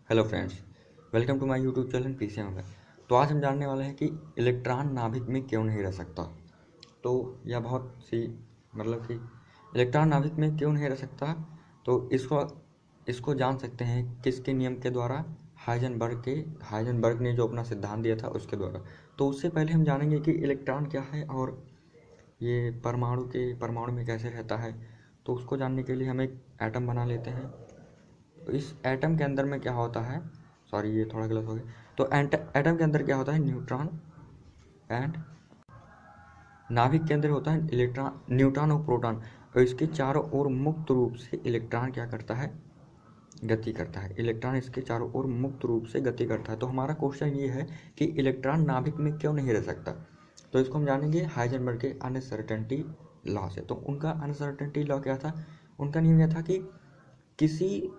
Hello friends, welcome to my YouTube channel PCM में। तो आज हम जानने वाले हैं कि इलेक्ट्रॉन नाभिक में क्यों नहीं रह सकता। तो यह बहुत सी मतलब कि इलेक्ट्रॉन नाभिक में क्यों नहीं रह सकता, तो इसको जान सकते हैं किसके नियम के द्वारा। हाइजेनबर्ग ने जो अपना सिद्धांत दिया था उसके द्वारा। तो उससे पहले हम जानेंगे कि इलेक्ट्रॉन क्या है और ये परमाणु में कैसे रहता है। तो उसको जानने के लिए हम एक एटम बना लेते हैं। तो इस एटम के अंदर में क्या होता है, सॉरी ये थोड़ा गलत हो गया। तो एटम के अंदर क्या होता है, न्यूट्रॉन एंड नाभिक के अंदर होता है इलेक्ट्रॉन, न्यूट्रॉन और प्रोटॉन। और इसके चारों ओर मुक्त रूप से इलेक्ट्रॉन क्या करता है, गति करता है। इलेक्ट्रॉन इसके चारों ओर मुक्त रूप से गति करता है। तो हमारा क्वेश्चन ये है कि इलेक्ट्रॉन नाभिक में क्यों नहीं रह सकता। तो इसको हम जानेंगे हाइजेनबर्ग के अनसर्टेनिटी लॉ से। तो उनका अनसर्टेनिटी लॉ क्या था, उनका नियम यह था कि किसी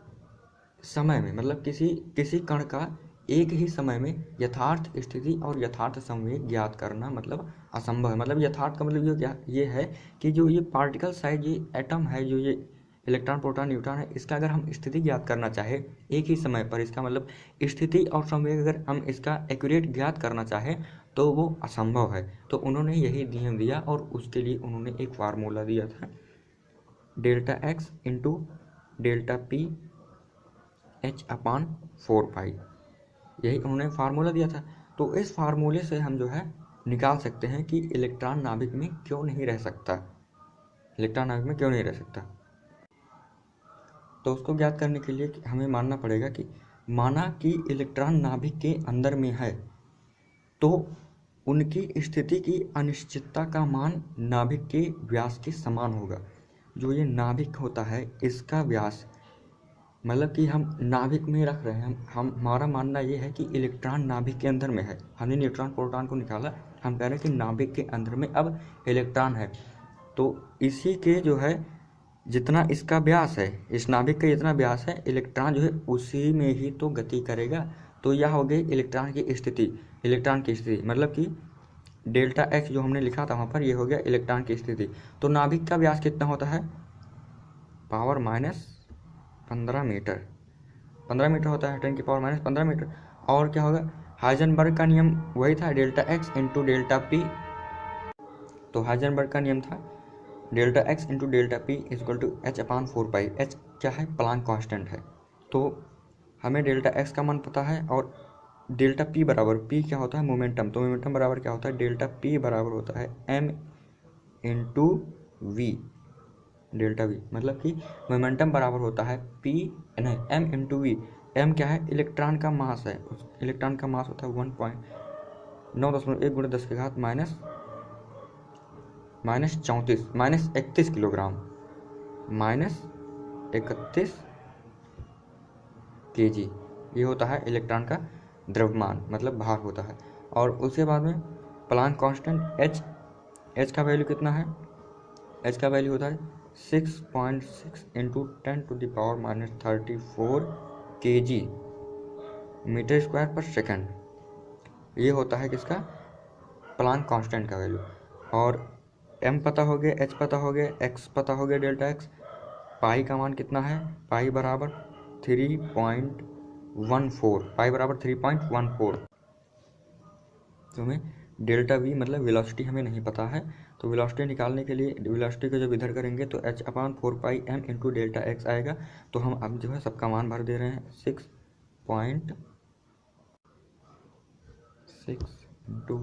समय में मतलब किसी कण का एक ही समय में यथार्थ स्थिति और यथार्थ संवेग ज्ञात करना मतलब असंभव है। मतलब यथार्थ का मतलब ये है कि जो ये पार्टिकल साइज, ये एटम है, जो ये इलेक्ट्रॉन प्रोटॉन न्यूट्रॉन है, इसका अगर हम स्थिति ज्ञात करना चाहे एक ही समय पर, इसका मतलब स्थिति और संवेग अगर हम इसका एक्यूरेट ज्ञात करना चाहें तो वो असंभव है। तो उन्होंने यही नियम दिया और उसके लिए उन्होंने एक फार्मूला दिया था, delta X into delta P H/4 पाई। यही उन्होंने फार्मूला दिया था। तो इस फार्मूले से हम जो है निकाल सकते हैं कि इलेक्ट्रॉन नाभिक में क्यों नहीं रह सकता, इलेक्ट्रॉन नाभिक में क्यों नहीं रह सकता। तो उसको ज्ञात करने के लिए हमें मानना पड़ेगा कि माना कि इलेक्ट्रॉन नाभिक के अंदर में है तो उनकी स्थिति की अनिश्चितता का मान नाभिक के व्यास के समान होगा। जो ये नाभिक होता है इसका व्यास, मतलब कि हम नाभिक में रख रहे हैं, हम हमारा मानना ये है कि इलेक्ट्रॉन नाभिक के अंदर में है। हमने न्यूट्रॉन प्रोटॉन को निकाला, हम कह रहे हैं कि नाभिक के अंदर में अब इलेक्ट्रॉन है। तो इसी के जो है जितना इसका व्यास है, इस नाभिक का जितना व्यास है, इलेक्ट्रॉन जो है उसी में ही तो गति करेगा। तो यह हो गई इलेक्ट्रॉन की स्थिति। इलेक्ट्रॉन की स्थिति मतलब कि डेल्टा एक्स जो हमने लिखा था वहाँ पर, ये हो गया इलेक्ट्रॉन की स्थिति। तो नाभिक का व्यास कितना होता है, पावर माइनस 15 मीटर। 15 मीटर होता है, 10⁻⁻15 मीटर। और क्या होगा, हाइजेनबर्ग का नियम वही था, delta X into delta P. तो हाइजेनबर्ग का नियम था delta X into delta P is equal to H/4 pi. H क्या है, प्लांक कांस्टेंट है। तो हमें डेल्टा एक्स का मान पता है और डेल्टा पी बराबर, पी क्या होता है, मोमेंटम। तो मोमेंटम बराबर क्या होता है, डेल्टा पी बराबर होता है m into V, delta V. मतलब कि मोमेंटम बराबर होता है पी, नहीं, m इंटू वी। m क्या है, इलेक्ट्रॉन का मास है। उस इलेक्ट्रॉन का मास होता है 1.9 × 10⁻⁻³ माइनस 31 किलोग्राम, माइनस 31 kg। ये होता है इलेक्ट्रॉन का द्रव्यमान, मतलब भार होता है। और उसके बाद में प्लांक कांस्टेंट h का वैल्यू कितना है, h का वैल्यू होता है 6.6 इंटू 10⁻⁻34 kg मीटर स्क्वायर पर सेकेंड। ये होता है किसका, प्लांक कांस्टेंट का वैल्यू। और m पता हो गया, h पता हो गया, x पता हो गया, डेल्टा x। पाई का मान कितना है, पाई बराबर 3.14, पाई बराबर 3.14। तो हमें डेल्टा वी मतलब वेलोसिटी हमें नहीं पता है। तो वेलोसिटी निकालने के लिए वेलोसिटी को जब इधर करेंगे तो H/4 पाई m इंटू डेल्टा एक्स आएगा। तो हम अब जो है सबका मान भर दे रहे हैं, 6.6 इंटू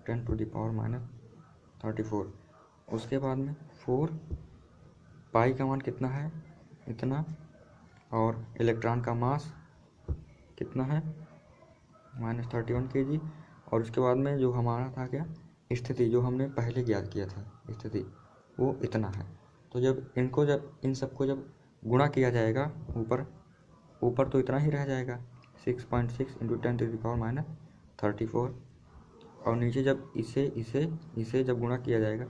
10⁻⁻34। उसके बाद में 4, पाई का मान कितना है, इतना, और इलेक्ट्रॉन का मास कितना है, -31 kg। और उसके बाद में जो हमारा था क्या, स्थिति जो हमने पहले ज्ञात किया था, स्थिति वो इतना है। तो जब इन सबको जब गुणा किया जाएगा ऊपर तो इतना ही रह जाएगा, 6.6 इंटू 10⁻⁻34। और नीचे जब इसे जब गुणा किया जाएगा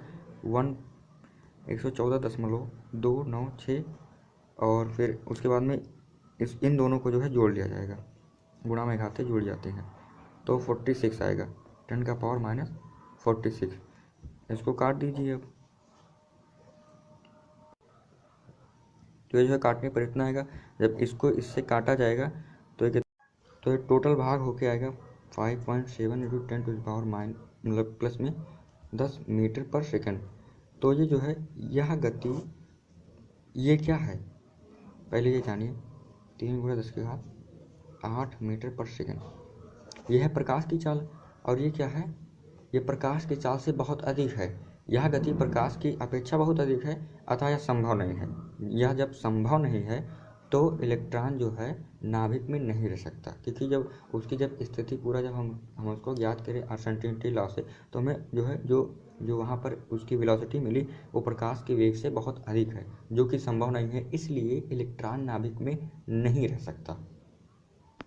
114.296। और फिर उसके बाद में इन दोनों को जो है जोड़ लिया जाएगा, गुणा में घाते जुड़ जाते हैं, तो 46 आएगा, 10⁻⁻46। इसको काट दीजिए अब। तो ये जो है काटने पर इतना आएगा। जब इसको इससे काटा जाएगा तो एक तो ये टोटल भाग होके आएगा 5.7 इंटू 10⁻⁻, मतलब प्लस में 10 मीटर पर सेकंड। तो ये जो है यह गति, ये क्या है पहले ये जानिए। 3 × 10⁸ मीटर पर सेकंड, यह है प्रकाश की चाल। और ये क्या है, ये प्रकाश की चाल से बहुत अधिक है। यह गति प्रकाश की अपेक्षा बहुत अधिक है, अतः यह संभव नहीं है। यह जब संभव नहीं है तो इलेक्ट्रॉन जो है नाभिक में नहीं रह सकता, क्योंकि जब उसकी स्थिति पूरा जब हम उसको ज्ञात करें अनसर्टेनिटी लॉ से, तो हमें जो है जो वहाँ पर उसकी वेलोसिटी मिली वो प्रकाश के वेग से बहुत अधिक है, जो कि संभव नहीं है। इसलिए इलेक्ट्रॉन नाभिक में नहीं रह सकता।